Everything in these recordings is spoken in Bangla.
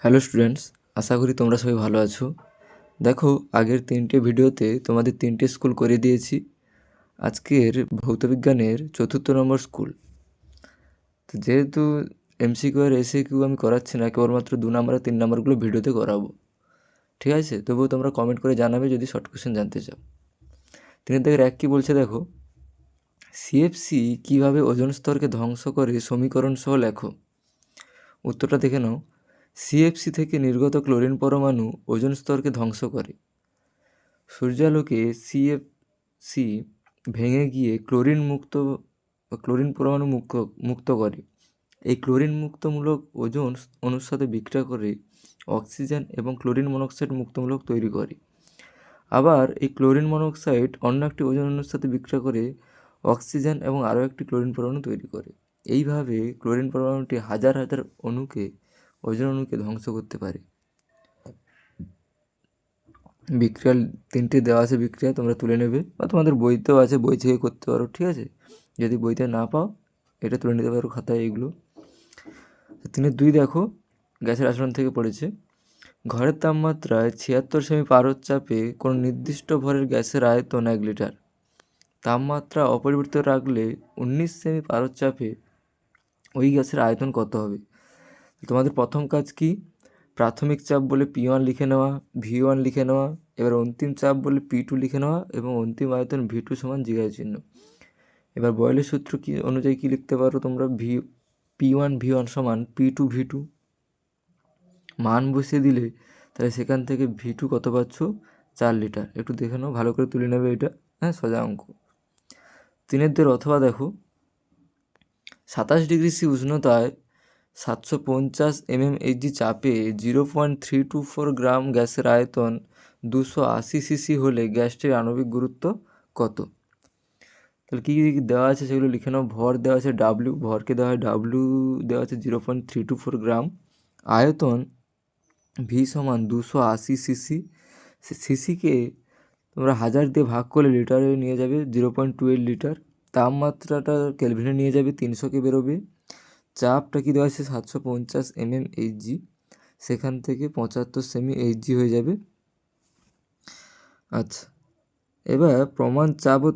হ্যালো স্টুডেন্টস, আশা করি তোমরা সবাই ভালো আছো। দেখো, আগের 3টে ভিডিওতে তোমাদের 3টে স্কুল করে দিয়েছি। আজকের ভৌতবিজ্ঞানের 4র্থ নম্বর স্কুল। তো যেহেতু এমসিকিউ আর এসএকিউ আমি করাচ্ছি না, কেবলমাত্র 2 নম্বর আর 3 নম্বরগুলো ভিডিওতে করাবো, ঠিক আছে? তবুও তোমরা কমেন্ট করে জানাবে যদি শর্ট কোশ্চেন জানতে চাও। 3-1 কী বলছে দেখো, সিএফসি কীভাবে ওজোন স্তরকে ধ্বংস করে সমীকরণ সহ লেখো। উত্তরটা দেখে নাও। সিএফসি থেকে নির্গত ক্লোরিন পরমাণু ওজোন স্তরকে ধ্বংস করে। সূর্যালোকে সিএফসি ভেঙে গিয়ে ক্লোরিন পরমাণু মুক্ত করে। এই ক্লোরিন মুক্তমূলক ওজোন অণুর সাথে বিক্রিয়া করে অক্সিজেন এবং ক্লোরিন মনোক্সাইড মুক্তমূলক তৈরি করে। আবার এই ক্লোরিন মনোক্সাইড অন্য একটি ওজোন অণুর সাথে বিক্রিয়া করে অক্সিজেন এবং আরও একটি ক্লোরিন পরমাণু তৈরি করে। এইভাবে ক্লোরিন পরমাণুটি হাজার হাজার ওজোন অণুকে ধ্বংস করতে পারে। বিক্রিয়া 3টে দেওয়া আছে, বিক্রিয়া তোমরা তুলে নেবে বা তোমাদের বইতেও আছে, বই থেকে করতে পারো, ঠিক আছে? যদি বইতে না পাও এটা তুলে নিতে পারো খাতায় এইগুলো। 3-2 দেখো, গ্যাসের আচরণ থেকে পড়েছে। ঘরের তাপমাত্রায় 76 সেমি পারদ চাপে কোনো নির্দিষ্ট ভরের গ্যাসের আয়তন 1 লিটার। তাপমাত্রা অপরিবর্তিত রাখলে 19 সেমি পারদ চাপে ওই গ্যাসের আয়তন কত হবে? তোমাদের প্রথম কাজ কি? প্রাথমিক চাপ বলে P1 লিখে নেওয়া, V1 লিখে নেওয়া, এবার অন্তিম চাপ বলে P2 লিখে নেওয়া এবং অন্তিম আয়তন V2 সমান জিজ্ঞাসা চিহ্ন। এবার বয়েলের সূত্র কি অনুযায়ী কি লিখতে পারো তোমরা? P1 V1 সমান P2 V2। মান বসিয়ে দিলে তাহলে সেখান থেকে V2 কত পাচ্ছ? 4 লিটার। একটু দেখে নাও, ভালো করে তুলে নেবে এটা, হ্যাঁ, সোজা অঙ্ক। 3-2 অথবা দেখো, 27 ডিগ্রি সি উষ্ণতায় 750 mmHg চাপে 0.324 গ্রাম গ্যাসের আয়তন 280 সিসি হলে গ্যাসটির আণবিক গুরুত্ব কত? তাহলে কী কী দেওয়া আছে সেগুলো লিখে নাও। ভর দেওয়া আছে W, ভরকে দেওয়া হয় W, দেওয়া আছে 0.324 গ্রাম, আয়তন V সমান 280 সিসি। সিসিকে তোমরা 1000 দিয়ে ভাগ করলে লিটারে নিয়ে যাবে 0.28 লিটার। তাপমাত্রাটা কেলভিনে নিয়ে যাবে 300কে বেরোবে। চাপটা কি দেওয়া আছে? 750 mmHg, সেখান থেকে 75 সেমি Hg হয়ে যাবে। আচ্ছা, এবার প্রমাণ চাপ ও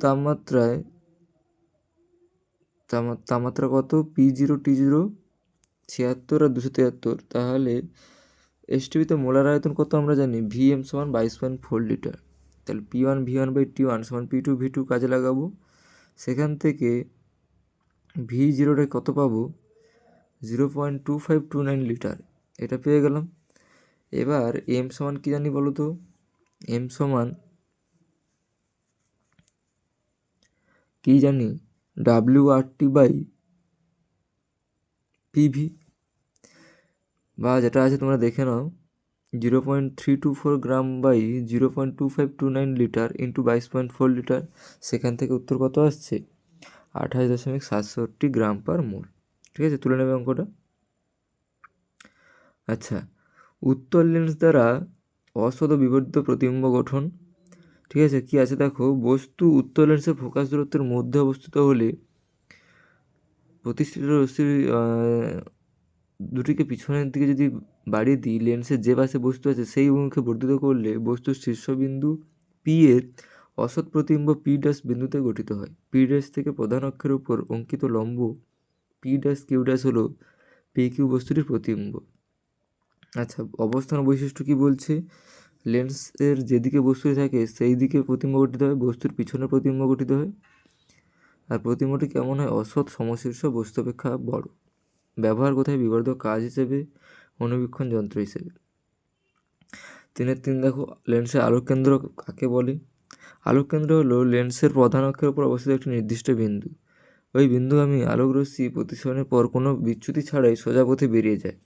তাপমাত্রা কত? P0 T0 76 আর 273, তাহলে এসটিভিতে মোলার আয়তন কত আমরা জানি? Vm সমান 22.4 লিটার। তাহলে P1 V1/T1 সমান P2 V2 কাজে লাগাবো। সেখান থেকে V0টা কত পাবো? 0.2529 লিটার, এটা পেয়ে গেলাম। এবার M সমান কি জানি বলো তো? M সমান কি জানি? WRT/PV, বা যেটা আছে তোমরা দেখে নাও, 0.324 গ্রাম বাই 0.2529 লিটার ইন্টু 22.4 লিটার। সেখান থেকে উত্তর কত আসছে? 28.67 গ্রাম পার মোল। ঠিক আছে, তুলে নেবে অঙ্কটা। আচ্ছা, উত্তল লেন্স দ্বারা অসৎ বিবর্ধিত প্রতিবিম্ব গঠন। ঠিক আছে, কি আছে দেখো, বস্তু উত্তল লেন্সের ফোকাস দূরত্বের মধ্যে অবস্থিত হলে প্রতিষ্ঠিত রশ্মির দুটিকে পিছনের দিকে যদি বাড়িয়ে দিই, লেন্সের যে পাশে বস্তু আছে সেই অভিমুখে বর্ধিত করলে বস্তুর শীর্ষবিন্দু P এর অসৎ প্রতিবিম্ব P' বিন্দুতে গঠিত হয়। P' থেকে প্রধান অক্ষের উপর অঙ্কিত লম্ব P', Q' হলো PQ বস্তুটির প্রতিবিম্ব। আচ্ছা, অবস্থান বৈশিষ্ট্য কি বলছে? লেন্সের যেদিকে বস্তুটি থাকে সেই দিকে প্রতিবিম্ব গঠিত হয়, বস্তুর পিছনে প্রতিবিম্ব গঠিত হয়। আর প্রতিবিম্বটি কেমন হয়? অসৎ সমশীর্ষ বস্তু অপেক্ষা বড়। ব্যবহার কোথায়? বিবর্ধক কাজ হিসেবে, অনুবীক্ষণ যন্ত্র হিসেবে। 3-3 দেখো, লেন্সের আলোককেন্দ্র কাকে বলে? আলোককেন্দ্র হলো লেন্সের প্রধান অক্ষের উপর অবস্থিত একটি নির্দিষ্ট বিন্দু। ওই বিন্দুগামী আলোকরশ্মি প্রতিসরণের পর কোনো বিচ্যুতি ছাড়াই সোজা পথে বেরিয়ে যায়।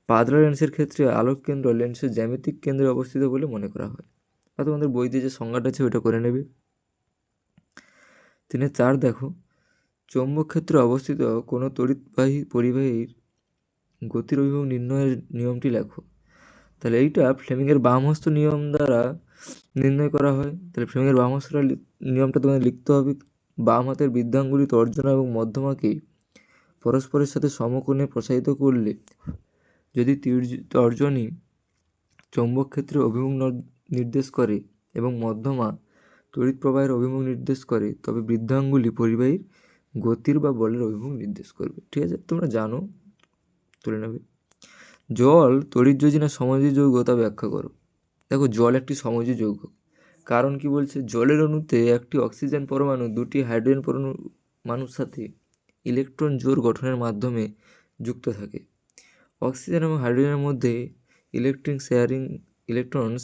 পাতলা লেন্সের ক্ষেত্রে আলোককেন্দ্র লেন্সের জ্যামিতিক কেন্দ্রে অবস্থিত বলে মনে করা হয়। বা তোমাদের বইতে যে সংজ্ঞাটা আছে ওইটা করে নেবে। 3-4 দেখো, চৌম্বক ক্ষেত্রে অবস্থিত কোনো তড়িৎবাহী পরিবাহীর গতির অভিমুখ নির্ণয়ের নিয়মটি লেখো। তাহলে এইটা ফ্লেমিংয়ের বামহস্ত নিয়ম দ্বারা নির্ণয় করা হয়। তাহলে ফ্লেমিংয়ের বামহস্ত নিয়মটা তোমাদের লিখতে হবে। বাম হাতের বৃদ্ধাঙ্গুলি তর্জনা এবং মধ্যমাকে পরস্পরের সাথে সমকোণে প্রসারিত করলে যদি তর্জনী চৌম্বক ক্ষেত্রে অভিমুখ নির্দেশ করে এবং মধ্যমা তড়িৎ প্রবাহের অভিমুখ নির্দেশ করে, তবে বৃদ্ধাঙ্গুলি পরিবাহীর গতির বা বলের অভিমুখ নির্দেশ করবে। ঠিক আছে, তোমরা জানো, তুলে নেবে। জল তড়িৎ যোজনা সমযোজী যৌগ, তা ব্যাখ্যা করো। দেখো, জল একটি সমযোজী যৌগ। কারণ কি বলছে, জলের অণুতে একটি অক্সিজেন পরমাণু দুটি হাইড্রোজেন পরমাণুর সাথে ইলেকট্রন জোড় গঠনের মাধ্যমে যুক্ত থাকে। অক্সিজেন এবং হাইড্রোজেনের মধ্যে ইলেকট্রন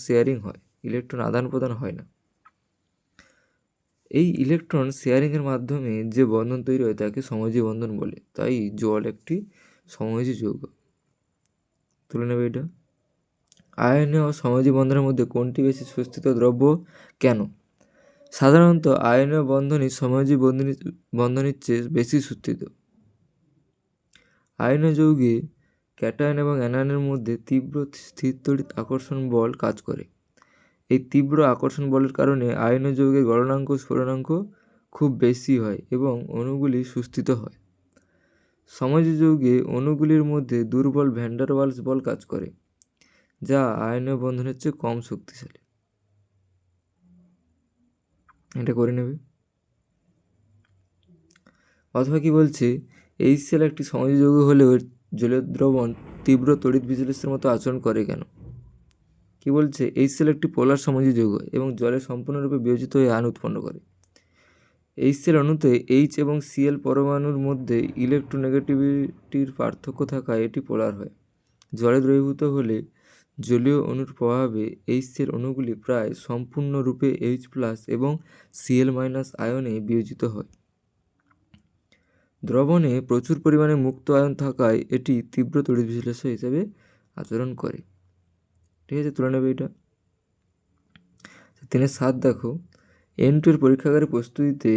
শেয়ারিং হয়, ইলেকট্রন আদান প্রদান হয় না। এই ইলেকট্রন শেয়ারিংয়ের মাধ্যমে যে বন্ধন তৈরি হয় তাকে সমযোজী বন্ধন বলে। তাই জল একটি সমযোজী যৌগ। তুলে নেবে এটা। আয়নীয় ও সমযোজী বন্ধনের মধ্যে কোনটি বেশি সুস্থিত দ্রব্য? কেন? সাধারণত আয়নীয় বন্ধনই সমযোজী বন্ধনের চেয়ে বেশি সুস্থিত। আয়নীয় যৌগে ক্যাটায়ন এবং অ্যানায়নের মধ্যে তীব্র স্থির তড়িৎ আকর্ষণ বল কাজ করে। এই তীব্র আকর্ষণ বলের কারণে আয়নীয় যৌগের গলনাঙ্ক ও স্ফুরণাঙ্ক খুব বেশি হয় এবং অণুগুলি সুস্থিত হয়। সমযোজী যৌগে অণুগুলির মধ্যে দুর্বল ভ্যান ডার ওয়ালস বল কাজ করে, যা আয়নীয় বন্ধনের চেয়ে কম শক্তিশালী। এটা করে নেবে। অথবা কি বলছে, HCl একটি সমযোজী যৌগ হলেও এর জলীয় দ্রবণ তীব্র তড়িৎ বিশ্লেষণের মতো আচরণ করে কেন? কি বলছে, HCl একটি পোলার সমযোজী যৌগ এবং জলে সম্পূর্ণরূপে বিয়োজিত হয়ে আয়ন উৎপন্ন করে। HCl অণুতে H এবং Cl পরমাণুর মধ্যে ইলেকট্রোনেগেটিভিটির পার্থক্য থাকায় এটি পোলার হয়। জলে দ্রবীভূত হলে জলীয় অণুর প্রভাবে HCl অণুগুলি প্রায় সম্পূর্ণরূপে H+ এবং Cl- আয়নে বিয়োজিত হয়। দ্রবণে প্রচুর পরিমাণে মুক্ত আয়ন থাকায় এটি তীব্র তড়িৎ বিশ্লেষ্য হিসেবে আচরণ করে। ঠিক আছে, তুলে নেবে এটা। 3-7 দেখো, N2 এর পরীক্ষাগারে প্রস্তুতিতে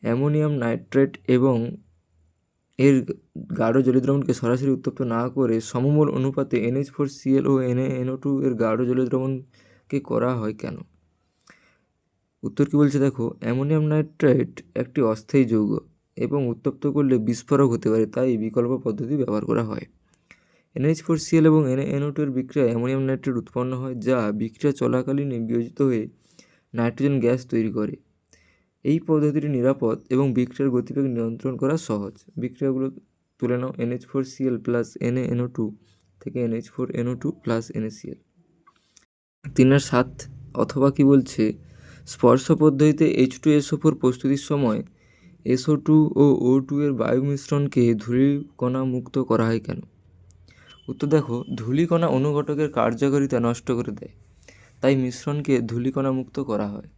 অ্যামোনিয়াম নাইট্রেট এবং এর গাঢ় জলীয় দ্রবণকে সরাসরি উত্তপ্ত না করে সমমোল অনুপাতে NH4Cl ও NaNO2 এর গাঢ় জলীয় দ্রবণকে করা হয় কেন? উত্তর কি বলছে, দেখো, অ্যামোনিয়াম নাইট্রেট একটি অস্থায়ী যৌগ এবং উত্তপ্ত করলে বিস্ফোরক হতে পারে, তাই বিকল্প পদ্ধতি ব্যবহার করা হয়। NH4Cl এবং NaNO2 এর বিক্রিয়ায় অ্যামোনিয়াম নাইট্রেট উৎপন্ন হয়, যা বিক্রিয়া চলাকালীন বিয়োজিত হয়ে নাইট্রোজেন গ্যাস তৈরি করে। এই পদ্ধতিটি নিরাপদ এবং বিক্রিয়ার গতিবেগ নিয়ন্ত্রণ করা সহজ। বিক্রিয়াগুলো তুলে নাও, NH4Cl প্লাস NaNO2 থেকে NH4NO2 প্লাস NaCl। 3-7 অথবা কি বলছে, স্পর্শ পদ্ধতিতে H2SO4 প্রস্তুতির সময় SO2 ও O2 এর বায়ু মিশ্রণকে ধূলিকণা মুক্ত করা হয় কেন? উত্তর দেখো, ধূলিকণা অনুঘটকের কার্যকারিতা নষ্ট করে দেয়, তাই মিশ্রণকে ধূলিকণা মুক্ত করা হয়।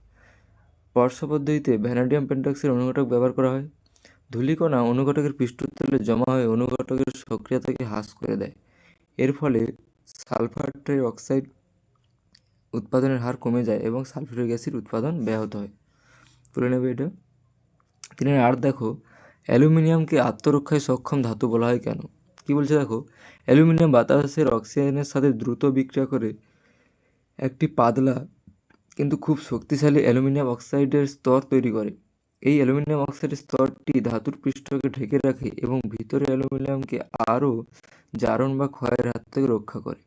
স্পর্শ পদ্ধতিতে ভ্যানাডিয়াম পেন্টক্সাইড অনুঘটক ব্যবহার করা হয়। ধূলিকণা অনুঘটকের পৃষ্ঠতলে জমা হয়ে অনুঘটকের সক্রিয়তাকে হ্রাস করে দেয়। এর ফলে সালফার ট্রাই অক্সাইড উৎপাদনের হার কমে যায় এবং সালফিউরিক অ্যাসিড উৎপাদন ব্যাহত হয়। তুলে নেবে এটা। 3-8 দেখো, অ্যালুমিনিয়ামকে আত্মরক্ষায় সক্ষম ধাতু বলা হয় কেন? কি বলছে, দেখো, অ্যালুমিনিয়াম বাতাসের অক্সিজেনের সাথে দ্রুত বিক্রিয়া করে একটি পাতলা কিন্তু খুব শক্তিশালী অ্যালুমিনিয়াম অক্সাইডের স্তর তৈরি করে। এই অ্যালুমিনিয়াম অক্সাইডের স্তরটি ধাতুর পৃষ্ঠকে ঢেকে রাখে এবং ভিতরে অ্যালুমিনিয়ামকে আরও জারণ বা ক্ষয়ের হাত থেকে রক্ষা করে।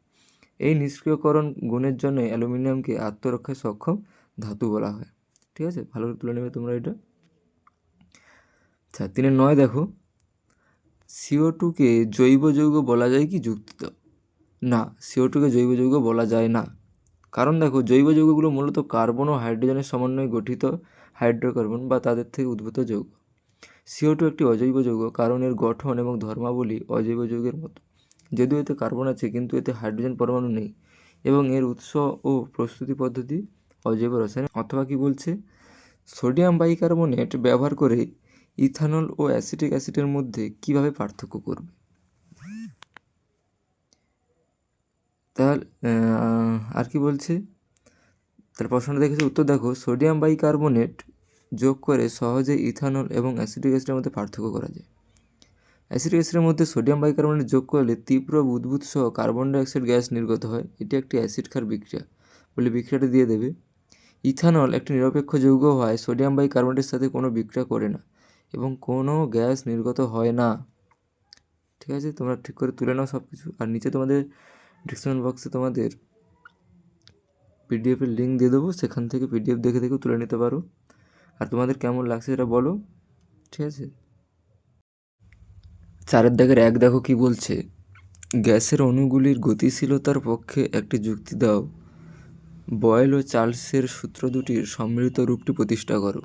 এই নিষ্ক্রিয়করণ গুণের জন্য অ্যালুমিনিয়ামকে আত্মরক্ষায় সক্ষম ধাতু বলা হয়। ঠিক আছে, ভালো করে তুলে নেবে তোমরা এটা। আচ্ছা, 3-9 দেখো, CO2কে জৈব যৌগ বলা যায় কি যুক্তিত? না, CO2কে জৈব যৌগ বলা যায় না। কারণ দেখো, জৈব যৌগগুলো মূলত কার্বন ও হাইড্রোজেনের সমন্বয়ে গঠিত হাইড্রোকার্বন বা তাদের থেকে উদ্ভূত যৌগ। CO2 একটি অজৈব যৌগ কারণ এর গঠন এবং ধর্মাবলী অজৈব যৌগের মতো। যদিও এতে কার্বন আছে, কিন্তু এতে হাইড্রোজেন পরমাণু নেই এবং এর উৎস ও প্রস্তুতি পদ্ধতি অজৈব রসায়ন। অথবা কি বলছে, সোডিয়াম বাইকার্বনেট ব্যবহার করে ইথানল ও অ্যাসিটিক অ্যাসিডের মধ্যে কিভাবে পার্থক্য করবে? তাহলে আর কি বলছে, তাহলে প্রশ্নটা দেখেছি, উত্তর দেখো, সোডিয়াম বাইকার্বনেট যোগ করে সহজে ইথানল এবং অ্যাসিটিক অ্যাসিডের মধ্যে পার্থক্য করা যায়। অ্যাসিটিক অ্যাসিডের মধ্যে সোডিয়াম বাইকার্বনেট যোগ করলে তীব্র বুদবুদ সহ কার্বন ডাইঅক্সাইড গ্যাস নির্গত হয়। এটি একটি অ্যাসিড ক্ষার বিক্রিয়া বলে বিক্রিয়াটা দিয়ে দেবে। ইথানল একটি নিরপেক্ষ যৌগ হয়, সোডিয়াম বাইকার্বনেটের সাথে কোনো বিক্রিয়া করে না এবং কোনো গ্যাস নির্গত হয় না। ঠিক আছে, তোমরা ঠিক করে তুলে নাও সব কিছু। আর নিচে তোমাদের ডিসক্রিপশন বক্সে তোমাদের পিডিএফের লিঙ্ক দিয়ে দেবো, সেখান থেকে পিডিএফ দেখে দেখে তুলে নিতে পারো। আর তোমাদের কেমন লাগছে সেটা বলো, ঠিক আছে। 4 দাগের 1 দেখো কি বলছে, গ্যাসের অণুগুলির গতিশীলতার পক্ষে একটি যুক্তি দাও, বয়েল ও চার্লসের সূত্র দুটির সম্মিলিত রূপটি প্রতিষ্ঠা করো।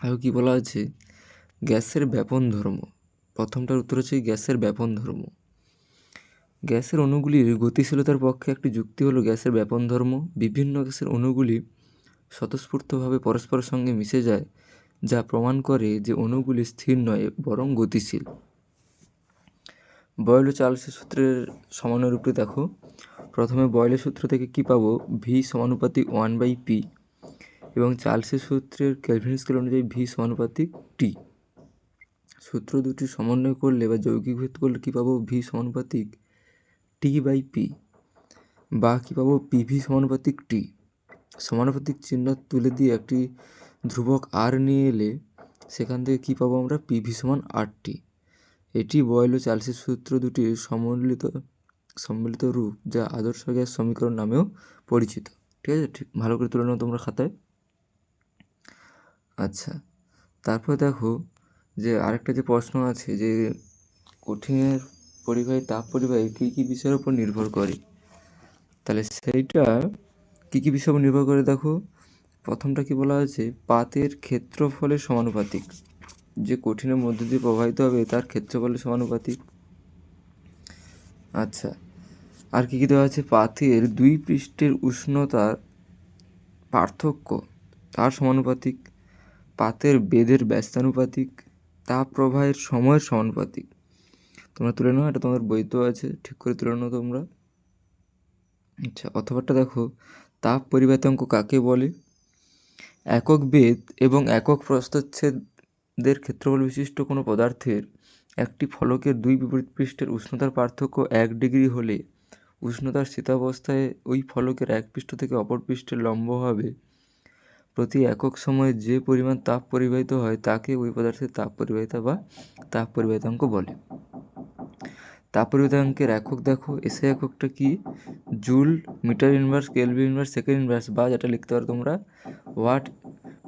আর কি বলা আছে, গ্যাসের ব্যাপন ধর্ম। প্রথমটার উত্তর হচ্ছে গ্যাসের ব্যাপন ধর্ম। গ্যাসের অণুগুলির গতিশীলতার পক্ষে একটি যুক্তি হলো গ্যাসের ব্যাপন ধর্ম। বিভিন্ন গ্যাসের অণুগুলি স্বতঃস্ফূর্তভাবে পরস্পরের সঙ্গে মিশে যায়, যা প্রমাণ করে যে অণুগুলি স্থির নয় বরং গতিশীল। বয়েল ও চার্লসের সূত্রের সমানুরূপটি দেখো। প্রথমে বয়েলের সূত্র থেকে কি পাবো, ভি সমানুপাতিক 1/p, এবং চার্লসের সূত্রের কেলভিন স্কেল অনুযায়ী ভি সমানুপাতিক টি। সূত্র দুটি সমন্বয় করলে বা যৌগিক ভেদ করলে কী পাবো, ভি সমানুপাতিক টি/পি, বা কী পাবো, পিভি সমানুপাতিক টি। সমানুপাতিক চিহ্ন তুলে দিয়ে একটি ধ্রুবক আর নিয়ে এলে সেখান থেকে কী পাবো আমরা, পিভি সমান আর/টি। এটি বয়েল ও চার্লসের সূত্র দুটির সম্মিলিত রূপ, যা আদর্শ গ্যাস সমীকরণ নামেও পরিচিত। ঠিক আছে, ঠিক ভালো করে তুলে নাও তোমরা খাতায়। আচ্ছা, তারপর দেখো যে আরেকটা যে প্রশ্ন আছে যে কঠিনের পরিবাহী তাপ পরিবাহী কী কী বিষয়ের উপর নির্ভর করে, তাহলে সেইটা কী কী বিষয়ের উপর নির্ভর করে দেখো। প্রথমটা কি বলা আছে, পাতের ক্ষেত্রফলের সমানুপাতিক। যে কঠিনের মধ্য দিয়ে প্রবাহিত হবে তার ক্ষেত্রফলের সমানুপাতিক। আচ্ছা, আর কী কী দেওয়া আছে, পাতের 2 পৃষ্ঠের উষ্ণতার পার্থক্য তার সমানুপাতিক, পাতের বেধের ব্যস্তানুপাতিক, তাপ প্রবাহের সময়ের সমানুপাতিক। তোমরা তুলে নাও, এটা তোমাদের বইতেও আছে, ঠিক করে তুলে নাও তোমরা। আচ্ছা, অথবাটা দেখো, তাপ পরিবাহিতাঙ্ক কাকে বলে, একক বেধ এবং একক প্রস্থচ্ছেদের ক্ষেত্রফল বিশিষ্ট কোনো পদার্থের একটি ফলকের 2 বিপরীত পৃষ্ঠের উষ্ণতার পার্থক্য 1 ডিগ্রি হলে উষ্ণতার স্থিতাবস্থায় ওই ফলকের এক পৃষ্ঠ থেকে অপর পৃষ্ঠের লম্বভাবে প্রতি একক সময়ে যে পরিমাণ তাপ পরিবাহিত হয় তাকে ওই পদার্থের তাপ পরিবাহিতা বা তাপ পরিবাহিতাঙ্ক বলে। তাপ পরিবাহিতাঙ্কের একক দেখো, এসআই এককটা কি, joule, metre inverse, kelvin inverse, second inverse, বা যেটা লিখতে পারো তোমরা watt,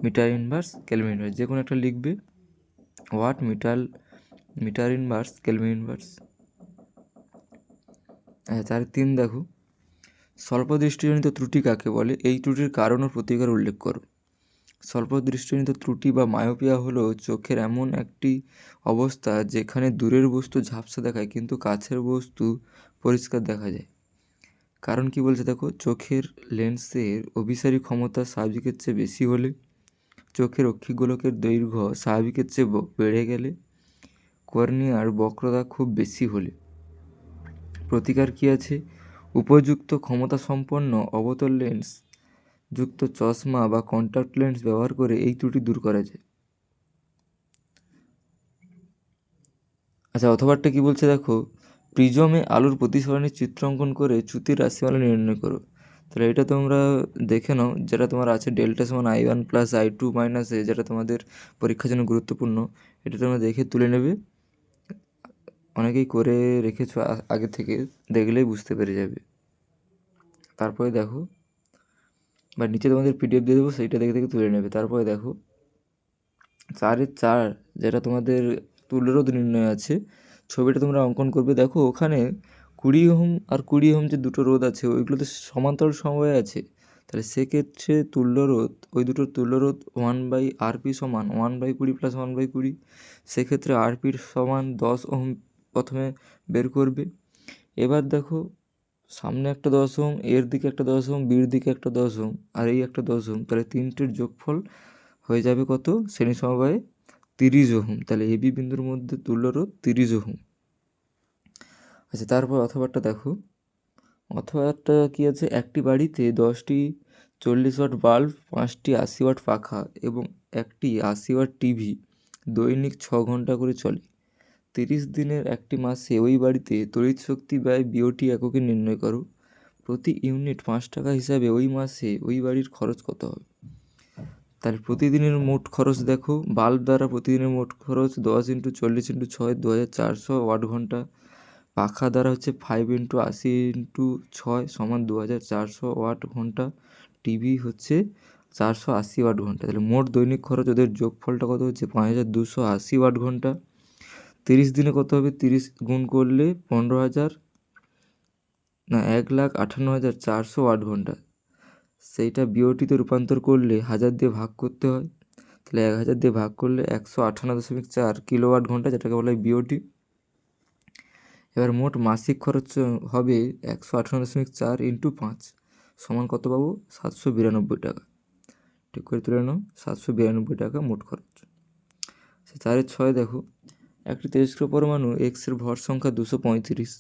metre inverse, kelvin inverse, যে কোনো একটা লিখবে, watt, metre inverse, kelvin inverse. আচ্ছা, 4.3 দেখো, স্বল্প দৃষ্টিজনিত ত্রুটি কাকে বলে, এই ত্রুটির কারণ ও প্রতিকার উল্লেখ করো। স্বল্প দৃষ্টিজনিত ত্রুটি বা মায়োপিয়া হলো চোখের এমন একটি অবস্থা যেখানে দূরের বস্তু ঝাপসা দেখায় কিন্তু কাছের বস্তু পরিষ্কার দেখা যায়। কারণ কি বলছে দেখো, চোখের লেন্সের অভিসারী ক্ষমতা স্বাভাবিকের চেয়ে বেশি হলে, চোখের অক্ষিগোলকের দৈর্ঘ্য স্বাভাবিকের চেয়ে বেড়ে গেলে, কর্নিয়ার বক্রতা খুব বেশি হলে। প্রতিকার কি আছে, উপযুক্ত ক্ষমতা সম্পন্ন অবতল লেন্স যুক্ত চশমা বা কন্ট্যাক্ট লেন্স ব্যবহার করে এই ত্রুটি দূর করা যায়। আচ্ছা, অথবাটা কি বলছে দেখো, প্রিজমে আলোর প্রতিফলনের চিত্র অঙ্কন করে চ্যুতির রাশিমালা নির্ণয় করো। তাহলে এটা তোমরা দেখে নাও, যেটা তোমার আছে ডেল্টা সমান I1 প্লাস I2 মাইনাস এ, যেটা তোমাদের পরীক্ষার জন্য গুরুত্বপূর্ণ। এটা তোমরা দেখে তুলে নেবে, অনেকেই করে রেখেছো আগে থেকে, দেখলেই বুঝতে পেরে যাবে। তারপরে দেখো, বা নিচে তোমাদের পিডিএফ দিয়ে দেবো, সেইটা দেখে দেখে তুলে নেবে। তারপরে দেখো 4-4, যেটা তোমাদের তুল্যরোধ নির্ণয় আছে, ছবিটা তোমরা অঙ্কন করবে। দেখো ওখানে 20 ওহম আর 20 ওহম যে দুটো রোধ আছে ওইগুলোতে সমান্তরাল সমবায় আছে। তাহলে সেক্ষেত্রে তুল্যরোধ, ওই দুটোর তুল্যরোধ 1/RP সমান 1/20 প্লাস 1/20। সেক্ষেত্রে আরপির সমান 10 ওহম প্রথমে বের করবে। এবার দেখো সামনে একটা 10 ওহম, এর দিকে একটা 10 ওহম, বির দিকে একটা 10 ওহম, আর এই একটা 10 ওহম। তাহলে তিনটের যোগফল হয়ে যাবে কত, শ্রেণী সমবায়ে 30 ওহম। তাহলে এবি বিন্দুর মধ্যে তুল্যরোধ 30 ওহম। আচ্ছা, তারপর অথবাটা দেখো, অথবাটা কি আছে, একটি বাড়িতে 10টি 40 ওয়াট বাল্ব, 5টি 80 ওয়াট পাখা এবং একটি 80 ওয়াট টিভি দৈনিক 6 ঘন্টা করে চলে। 30 দিনের একটি মাসে ওই বাড়িতে তড়িৎ শক্তি ব্যয় বিওটি এককে নির্ণয় করো। প্রতি ইউনিট 5 টাকা হিসাবে ওই মাসে ওই বাড়ির খরচ কত হবে। তাহলে প্রতিদিনের মোট খরচ দেখো, বাল্ব দ্বারা প্রতিদিনের মোট খরচ 10 × 40 × 6 2400 ওয়াট ঘন্টা। পাখা দ্বারা হচ্ছে 5 × 80 × 6 সমান 2400 ওয়াট ঘন্টা। টিভি হচ্ছে 480 ওয়াট ঘন্টা। তাহলে মোট দৈনিক খরচ ওদের যোগফলটা কত হচ্ছে 5280 ওয়াট ঘন্টা। 30 দিনে কত হবে, 30 গুণ করলে 1,58,400 ওয়াট ঘন্টা। সেইটা বিওটিতে রূপান্তর করলে 1000 দিয়ে ভাগ করতে হয়। তাহলে 1000 দিয়ে ভাগ করলে 158.4 কিলোওয়াট ঘন্টা, যেটাকে বলা হয় বিওটি। এবার মোট মাসিক খরচ হবে 158.4 × 5 সমান কত পাবো, 792 টাকা। ঠিক করে তুলে নাও, 792 টাকা মোট খরচ। 4-6 দেখো, একটি তেজস্ক্র পরমাণু এক্সের ভর সংখ্যা 235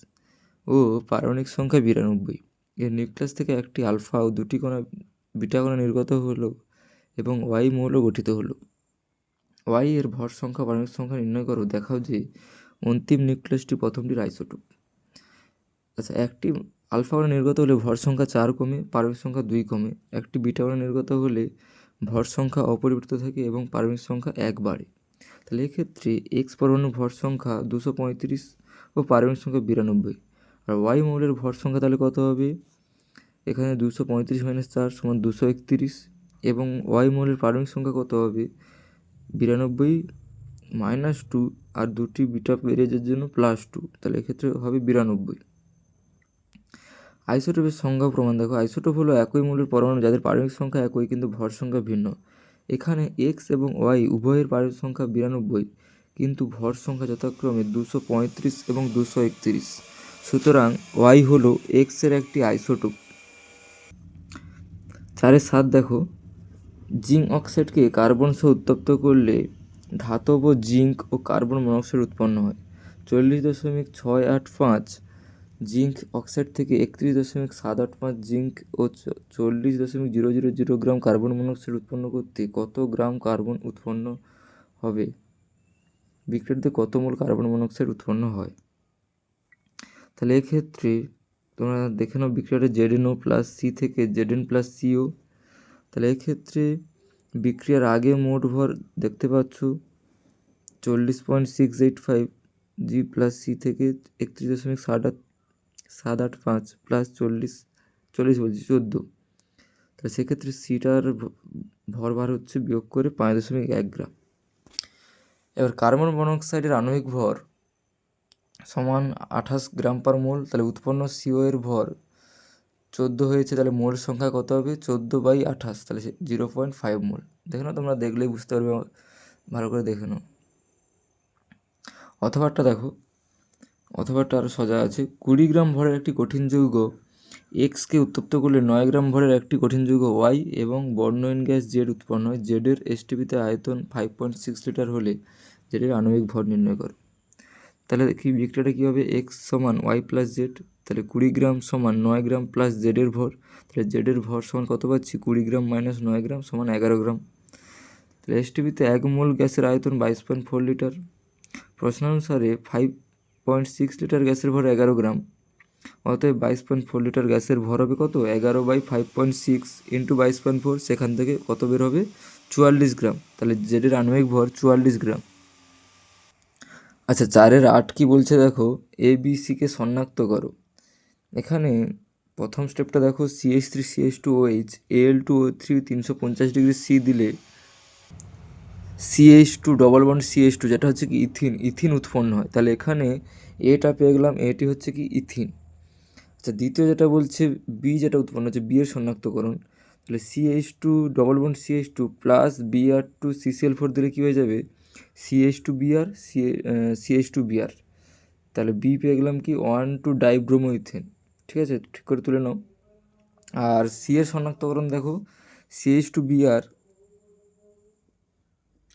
ও পারমাণবিক সংখ্যা 92। এর নিউক্লিয়াস থেকে একটি আলফা ও দুটি কণা বিটা কণা নির্গত হলো এবং ওয়াই মৌল গঠিত হলো। ওয়াই এর ভর সংখ্যা পারমাণবিক সংখ্যা নির্ণয় করো। দেখাও যে অন্তিম নিউক্লিয়াসটি প্রথমটির আইসোটোপ। আচ্ছা, একটি আলফা কণা নির্গত হলে ভর সংখ্যা 4 কমে, পারমাণবিক সংখ্যা 2 কমে। একটি বিটা কণা নির্গত হলে ভর সংখ্যা অপরিবর্তিত থাকে এবং পারমাণবিক সংখ্যা 1 বাড়ে। তাহলে এক্ষেত্রে এক্স পরমাণুর ভর সংখ্যা 235 ও পারমাণবিক সংখ্যা 92। আর ওয়াই মৌলের ভর সংখ্যা তাহলে কত হবে, এখানে 235 - 4 সমান 231 এবং ওয়াই মৌলের পারমাণবিক সংখ্যা কত হবে 92 - 2 আর দুটি বিটা বেড়ে যাওয়ার জন্য +2, তাহলে এক্ষেত্রে হবে 92। আইসোটোপের সংজ্ঞা প্রমাণ দেখো। আইসোটোপ হলো একই মৌলের পরমাণু যাদের পারমাণবিক সংখ্যা একই কিন্তু ভর সংখ্যা ভিন্ন। এখানে এক্স এবং ওয়াই উভয়ের পারমাণবিক সংখ্যা 92 কিন্তু ভর সংখ্যা যথাক্রমে 235 এবং 231। সুতরাং ওয়াই হলো এক্সের একটি আইসোটোপ। 4-7 দেখো, জিঙ্ক অক্সাইডকে কার্বন সহ উত্তপ্ত করলে ধাতব জিঙ্ক ও কার্বন মনোক্সাইড উৎপন্ন হয়। 40.685 জিঙ্ক অক্সাইড থেকে 31.785 জিঙ্ক ও 40.000 গ্রাম কার্বন মনোক্সাইড উৎপন্ন করতে কত গ্রাম কার্বন উৎপন্ন হবে? বিক্রিয়াতে কত মোল কার্বন মনোক্সাইড উৎপন্ন হয়? তাহলে এক্ষেত্রে তোমরা দেখে নাও বিক্রিয়াটা ZnO + C থেকে Zn + CO। তাহলে এক্ষেত্রে বিক্রিয়ার আগে মোট ভর দেখতে পাচ্ছ 40.685 G + C থেকে 31.785 + 40 বলছি 14। তাহলে সেক্ষেত্রে সিটার ভর বার হচ্ছে বিয়োগ করে 5.1 গ্রাম। এবার কার্বন মনোক্সাইডের আণবিক ভর সমান 28 গ্রাম পার মোল। তাহলে উৎপন্ন CO এর ভর 14 হয়েছে, তাহলে মোল সংখ্যা কত হবে 14/28, তাহলে 0.5 মোল। দেখে নাও, তোমরা দেখলেই বুঝতে পারবে, ভালো করে দেখে নাও। অথবাটা দেখো, অথবাটা আরও সোজা আছে। 20 গ্রাম ভরের একটি কঠিন যৌগ এক্সকে উত্তপ্ত করলে 9 গ্রাম ভরের একটি কঠিন যৌগ ওয়াই এবং বর্ণহীন গ্যাস জেড উৎপন্ন হয়। জেডের এসটিপিতে আয়তন 5.6 লিটার হলে জেডের আণবিক ভর নির্ণয় করো। তাহলে কি বিক্রিয়াটা কী হবে, এক্স সমান ওয়াই + জেড। তাহলে 20 গ্রাম সমান 9 গ্রাম প্লাস জেডের ভর। তাহলে জেডের ভর সমান কত পাচ্ছি, 20 গ্রাম - 9 গ্রাম সমান 11 গ্রাম। তাহলে এসটিপিতে 1 মোল গ্যাসের আয়তন 22.4 লিটার। প্রশ্নানুসারে 5.6 লিটার গ্যাসের ভর 11 গ্রাম, অতএব 22.4 লিটার গ্যাসের ভর হবে কত, 11/5.6 × 22.4। সেখান থেকে কত বের হবে, 44 গ্রাম। তাহলে জেডের আণবিক ভর 44 গ্রাম। আচ্ছা, 4-8 কি বলছে দেখো, ABCকে শনাক্ত করো। এখানে প্রথম স্টেপটা দেখো, CH3CH2OH Al2O3 350 ডিগ্রি C দিলে CH2 ডবল বন্ড CH2 যেটা হচ্ছে কি ইথিন উৎপন্ন হয়। তাহলে এখানে এটা পেয়ে গেলাম, এটি হচ্ছে কি ইথিন। আচ্ছা, দ্বিতীয় যেটা বলছে বি যেটা উৎপন্ন হচ্ছে, বি এর শনাক্তকরণ। তাহলে CH2 double bond CH2 plus Br2 CCl4 দিলে কী হয়ে যাবে, CH2Br CH2Br। তাহলে বি পেয়ে গেলাম কি 1,2 ডাইব্রোমোইথেন। ঠিক আছে, ঠিক করে তুলে নাও। আর সি এর শনাক্তকরণ দেখো, CH2Br,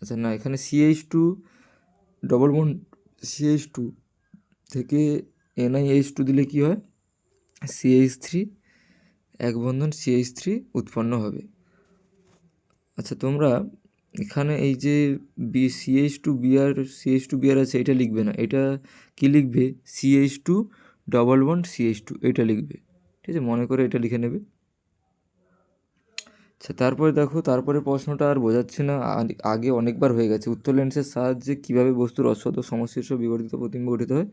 আচ্ছা না, এখানে CH2 ডবল বন্ড CH2 থেকে NiH2 দিলে কি হয়, CH3 এক বন্ধন CH3 উৎপন্ন হবে। আচ্ছা, তোমরা এখানে এই যে CH2Br আছে, এটা লিখবে না, এটা কি লিখবে, CH2 ডবল বন্ড CH2 এটা লিখবে। ঠিক আছে, মনে করে এটা লিখে নেবে। আচ্ছা, তারপরে দেখো, তারপরে প্রশ্নটা আর বোঝাচ্ছি না, আগে অনেকবার হয়ে গেছে। উত্তর লেন্সের সাহায্যে কীভাবে বস্তুর অসৎ ও সমশীর্ষ বিবর্তিত প্রতিবিম্ব গঠিত হয়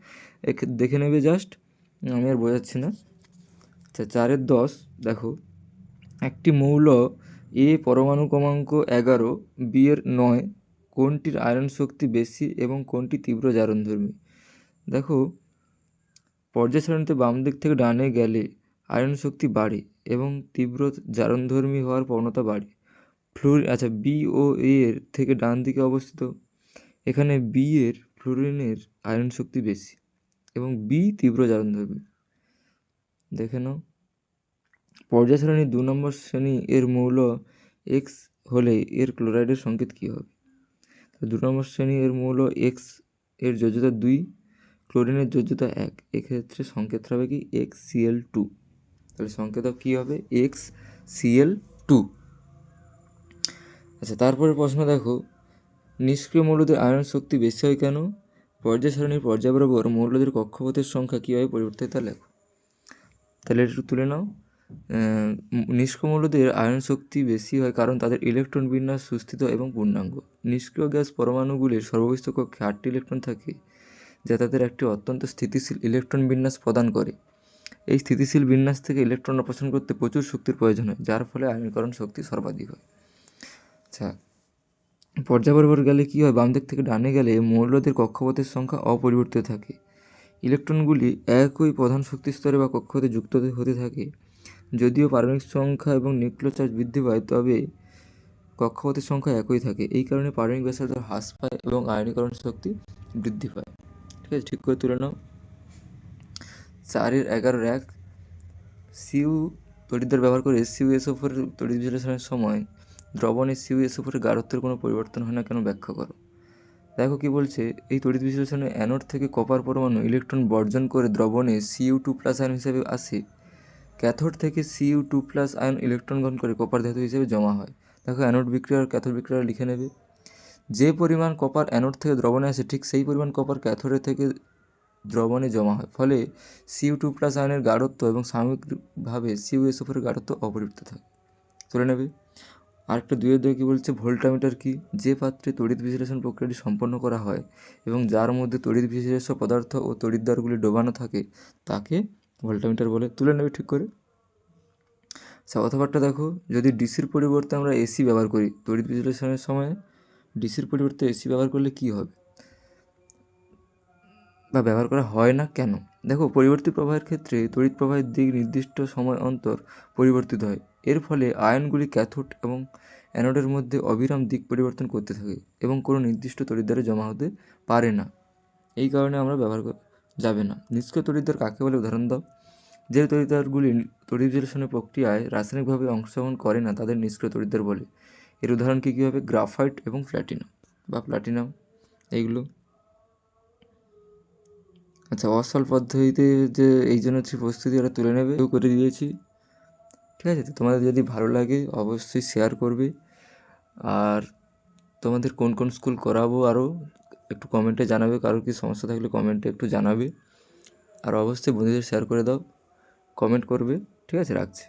দেখে নেবে জাস্ট, আমি আর বোঝাচ্ছি না। আচ্ছা, 4-10 দেখো, একটি মৌল এ পরমাণু ক্রমাঙ্ক 11, বি এর 9, কোনটির আয়রন শক্তি বেশি এবং কোনটি তীব্র জারণধর্মী? দেখো, পর্যায় সারণীতে বাম দিক থেকে ডানে গেলে আয়রন শক্তি বাড়ে এবং তীব্র জারণধর্মী হওয়ার প্রবণতা বাড়ে। আচ্ছা, বি ও এ এর থেকে ডান দিকে অবস্থিত, এখানে বি এর ফ্লুরিনের আয়রন শক্তি বেশি এবং বি তীব্র জারণধর্মী। দেখে নাও, পর্যায় সারণী 2 নম্বর শ্রেণী এর মৌল এক্স হলে এর ক্লোরাইডের সংকেত কী হবে? 2 নম্বর শ্রেণী এর মৌল এক্স এর যোজ্যতা 2, ক্লোরিনের যোজ্যতা 1, এক্ষেত্রে সংকেত হবে কি XCl2। তাহলে সংকেত কী হবে? XCl2। আচ্ছা, তারপরে প্রশ্ন দেখো, নিষ্ক্রিয় মৌলদের আয়রন শক্তি বেশি হয় কেন? পর্যায় সারণীর পর্যায় বরাবর মৌলদের কক্ষপথের সংখ্যা কীভাবে পরিবর্তিত হয় তা লেখো। তাহলে একটু তুলে নাও। নিষ্ক্রিয় মৌলদের আয়রন শক্তি বেশি হয় কারণ তাদের ইলেকট্রন বিন্যাস সুস্থিত এবং পূর্ণাঙ্গ। নিষ্ক্রিয় গ্যাস পরমাণুগুলির সর্ববিষ্ট কক্ষে 8টি ইলেকট্রন থাকে, যা তাদের একটি অত্যন্ত স্থিতিশীল ইলেকট্রন বিন্যাস প্রদান করে। এই স্থিতিশীল বিন্যাস থেকে ইলেকট্রন অপসারণ করতে প্রচুর শক্তির প্রয়োজন হয়, যার ফলে আয়নীকরণ শক্তি সর্বাধিক হয়। আচ্ছা, পর্যায় বরাবর গেলে কী হয়? বাম দিক থেকে ডানে গেলে মৌলদের কক্ষপথের সংখ্যা অপরিবর্তিত থাকে। ইলেকট্রনগুলি একই প্রধান শক্তি স্তরে বা কক্ষপথে যুক্ত হতে থাকে। যদিও পারমাণবিক সংখ্যা এবং নিউক্লিয় চার্জ বৃদ্ধি পায়, তবে কক্ষপথের সংখ্যা একই থাকে। এই কারণে পারমাণবিক ব্যাসার্ধ হ্রাস পায় এবং আয়নীকরণ শক্তি বৃদ্ধি পায়। ঠিক আছে, ঠিক করে তুলে নাও। 4-11 সিউ তড়িৎদ্বার ব্যবহার করে CuSO4 তড়িৎ বিশ্লেষণের সময় দ্রবণে CuSO4 গাঢ়ত্বের কোনো পরিবর্তন হয় না কেন, ব্যাখ্যা করো। দেখো কি বলছে, এই তড়িৎ বিশ্লেষণে অ্যানোড থেকে কপার পরমাণু ইলেকট্রন বর্জন করে দ্রবণে Cu2+ আয়ন হিসেবে আসে। ক্যাথোড থেকে Cu2+ আয়ন ইলেকট্রন গ্রহণ করে কপার ধাতু হিসেবে জমা হয়। দেখো, অ্যানোড বিক্রিয়া আর ক্যাথোড বিক্রিয়া লিখে নেবে। যে পরিমাণ কপার অ্যানোড থেকে দ্রবণে আসে, ঠিক সেই পরিমাণ কপার ক্যাথোডের থেকে দ্রবণে জমা হয়। ফলে Cu2+ আয়নের গাঢ়ত্ব এবং সাময়িকভাবে CuSO4 এর গাঢ়ত্ব অপরিবর্তিত থাকে। তুলে নেবে। আরেকটা 2-2 কী বলছে, ভোল্টামিটার কি? যে পাত্রে তড়িৎ বিশ্লেষণ প্রক্রিয়াটি সম্পন্ন করা হয় এবং যার মধ্যে তড়িৎ বিশ্লেষ্য পদার্থ ও তড়িৎদ্বারগুলি ডোবানো থাকে, তাকে ভোল্টামিটার বলে। তুলে নেবে ঠিক করে। আচ্ছা, অথবাটা দেখো, যদি ডিসির পরিবর্তে আমরা এসি ব্যবহার করি তড়িৎ বিশ্লেষণের সময়, ডিসির পরিবর্তে এসি ব্যবহার করলে কি হবে বা ব্যবহার করা হয় না কেন? দেখো, পরিবর্তী প্রবাহের ক্ষেত্রে তড়িৎ প্রবাহের দিক নির্দিষ্ট সময় অন্তর পরিবর্তিত হয়। এর ফলে আয়নগুলি ক্যাথোড এবং অ্যানোডের মধ্যে অবিরাম দিক পরিবর্তন করতে থাকে এবং কোনো নির্দিষ্ট তড়িৎদ্বারে জমা হতে পারে না। এই কারণে আমরা ব্যবহার যাবে না। নিষ্ক্রিয় তড়িৎদ্বার কাকে বলে, উদাহরণ দাও। যে তড়িৎদ্বারগুলি তড়িৎ বিশ্লেষণের প্রক্রিয়ায় রাসায়নিকভাবে অংশগ্রহণ করে না, তাদের নিষ্ক্রিয় তড়িৎদ্বার বলে। এর উদাহরণ কী কী হবে? গ্রাফাইট এবং প্ল্যাটিনাম এইগুলো। আচ্ছা, অসল পদ্ধতিতে যে এই জন্য প্রস্তুতি ওরা তুলে নেবে করে দিয়েছি। ঠিক আছে, তো তোমাদের যদি ভালো লাগে অবশ্যই শেয়ার করবে। আর তোমাদের কোন কোন স্কুল করাবো আরও একটু কমেন্টে জানাবে। কারোর কি সমস্যা থাকলে কমেন্টে একটু জানাবে। আর অবশ্যই বন্ধুদের শেয়ার করে দাও, কমেন্ট করবে। ঠিক আছে, রাখছি।